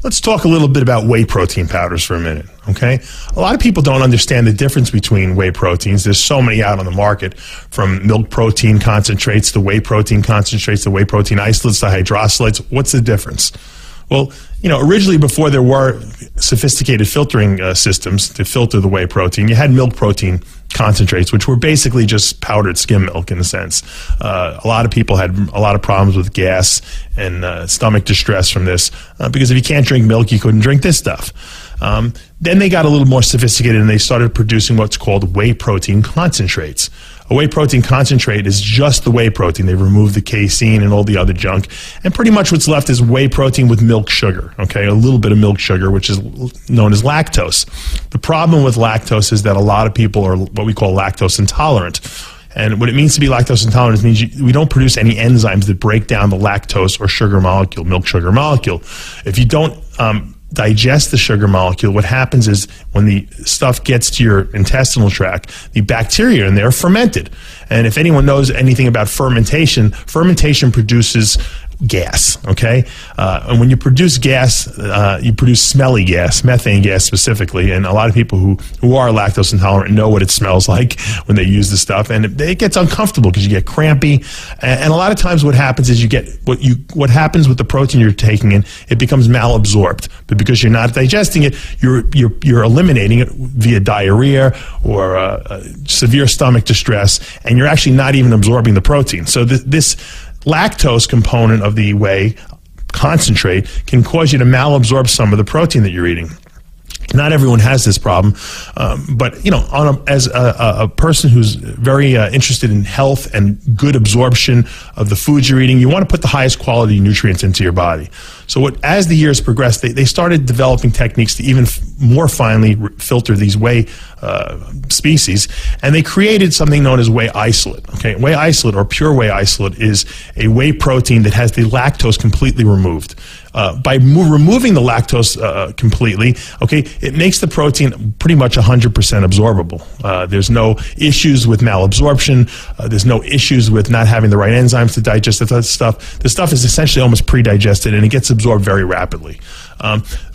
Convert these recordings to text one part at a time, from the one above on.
Let's talk a little bit about whey protein powders for a minute, okay? A lot of people don't understand the difference between whey proteins. There's so many out on the market, from milk protein concentrates to whey protein concentrates to whey protein isolates to hydrosylates. What's the difference? Well, originally before there were sophisticated filtering systems to filter the whey protein, you had milk protein concentrates, which were basically just powdered skim milk in a sense. A lot of people had a lot of problems with gas and stomach distress from this because if you can't drink milk, you couldn't drink this stuff. Then they got a little more sophisticated and they started producing what's called whey protein concentrates. A whey protein concentrate is just the whey protein. They remove the casein and all the other junk, and pretty much what's left is whey protein with milk sugar, okay? A little bit of milk sugar, which is known as lactose. The problem with lactose is that a lot of people are what we call lactose intolerant. And what it means to be lactose intolerant means we don't produce any enzymes that break down the lactose or sugar molecule, milk sugar molecule. If you don't digest the sugar molecule, what happens is when the stuff gets to your intestinal tract, the bacteria in there are fermented. And if anyone knows anything about fermentation, fermentation produces gas, okay? And when you produce gas, you produce smelly gas, methane gas specifically, and a lot of people who are lactose intolerant know what it smells like when they use the stuff, and it gets uncomfortable because you get crampy, and a lot of times what happens is you get what happens with the protein you're taking in, it becomes malabsorbed, but because you're not digesting it, you're eliminating it via diarrhea or severe stomach distress, and you're actually not even absorbing the protein. So this lactose component of the whey concentrate can cause you to malabsorb some of the protein that you're eating. Not everyone has this problem, but as a person who's very interested in health and good absorption of the foods you're eating, you want to put the highest quality nutrients into your body. So as the years progressed, they started developing techniques to even more finely filter these whey species, and they created something known as whey isolate. Okay, whey isolate or pure whey isolate is a whey protein that has the lactose completely removed. By removing the lactose completely, okay, it makes the protein pretty much 100% absorbable. There's no issues with malabsorption. There's no issues with not having the right enzymes to digest that stuff. The stuff is essentially almost pre-digested, and it gets absorbed very rapidly.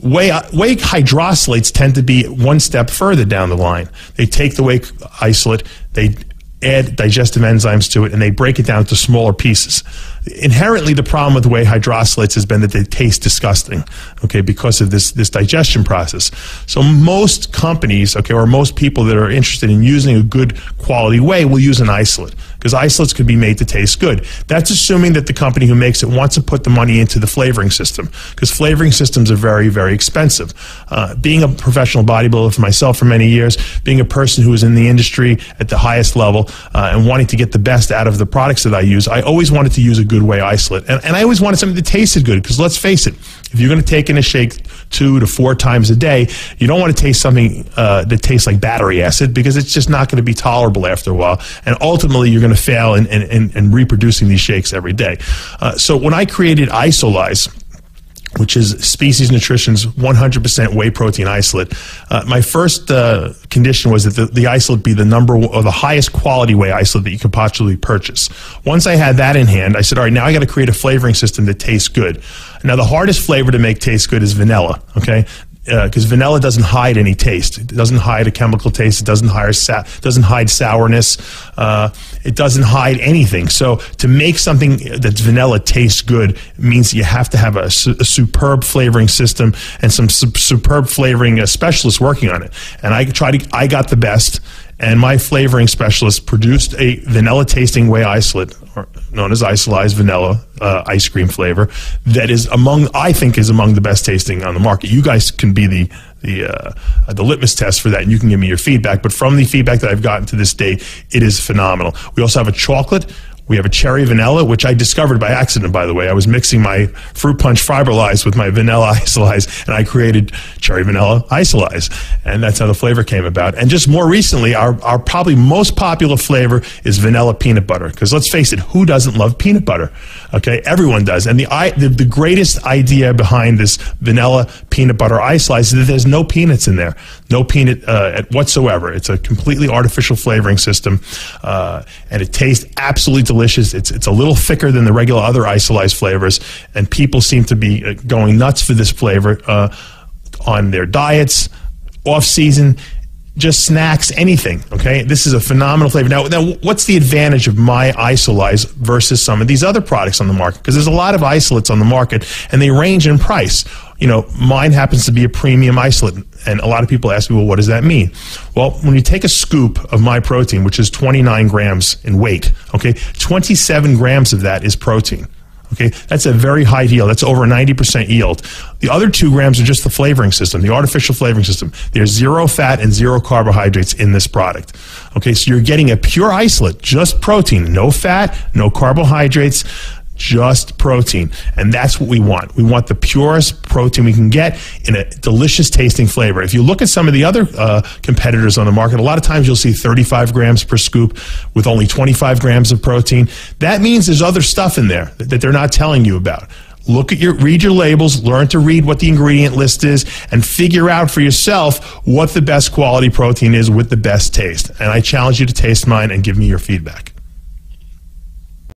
Whey hydrosylates tend to be one step further down the line. They take the whey isolate, they add digestive enzymes to it, and they break it down to smaller pieces. Inherently, the problem with whey hydrosylates has been that they taste disgusting, okay, because of this digestion process. So most companies, okay, or most people that are interested in using a good quality whey will use an isolate, because isolates could be made to taste good. That's assuming that the company who makes it wants to put the money into the flavoring system, because flavoring systems are very, very expensive. Being a professional bodybuilder for myself for many years, being a person who is in the industry at the highest level, and wanting to get the best out of the products that I use, I always wanted to use a good whey isolate. And I always wanted something that tasted good, because let's face it, if you're going to take in a shake 2 to 4 times a day, you don't want to taste something that tastes like battery acid, because it's just not going to be tolerable after a while. And ultimately, you're going to fail in reproducing these shakes every day. So when I created Isolyze, which is Species Nutrition's 100% whey protein isolate, my first condition was that the isolate be the the highest quality whey isolate that you could possibly purchase. Once I had that in hand, I said, all right, now I got to create a flavoring system that tastes good. Now, the hardest flavor to make taste good is vanilla, okay? Because vanilla doesn't hide any taste. It doesn't hide a chemical taste. It doesn't hide sourness. It doesn't hide anything. So to make something that's vanilla taste good means you have to have a superb flavoring system and some superb flavoring specialists working on it. And I got the best. And my flavoring specialist produced a vanilla-tasting whey isolate, or known as Isolyze vanilla ice cream flavor, that is I think is among the best tasting on the market. You guys can be the litmus test for that, and you can give me your feedback. But from the feedback that I've gotten to this day, it is phenomenal. We also have a chocolate. We have a cherry vanilla, which I discovered by accident, by the way. I was mixing my fruit punch Fiberlyze with my vanilla Isolyze, and I created cherry vanilla Isolyze. And that's how the flavor came about. And just more recently, our probably most popular flavor is vanilla peanut butter. Because let's face it, who doesn't love peanut butter? Okay, everyone does. And the greatest idea behind this vanilla peanut butter Isolyze is that there's no peanuts in there. No peanut whatsoever. It's a completely artificial flavoring system, and it tastes absolutely delicious. delicious. It's a little thicker than the regular other isolized flavors, and people seem to be going nuts for this flavor on their diets, off season, just snacks, anything. Okay, this is a phenomenal flavor. Now, what's the advantage of my Isolize versus some of these other products on the market? Because there's a lot of isolates on the market, and they range in price. You know, mine happens to be a premium isolate, and a lot of people ask me, well, what does that mean? Well, when you take a scoop of my protein, which is 29 grams in weight, okay, 27 grams of that is protein. Okay, that's a very high yield. That's over 90% yield. The other 2 grams are just the flavoring system, the artificial flavoring system. There's 0 fat and 0 carbohydrates in this product. Okay, so you're getting a pure isolate, just protein, no fat, no carbohydrates, just protein. And that's what we want. We want the purest protein we can get in a delicious tasting flavor. If you look at some of the other competitors on the market, a lot of times you'll see 35 grams per scoop with only 25 grams of protein. That means there's other stuff in there that they're not telling you about. Read your labels, learn to read what the ingredient list is, and figure out for yourself what the best quality protein is with the best taste. And I challenge you to taste mine and give me your feedback.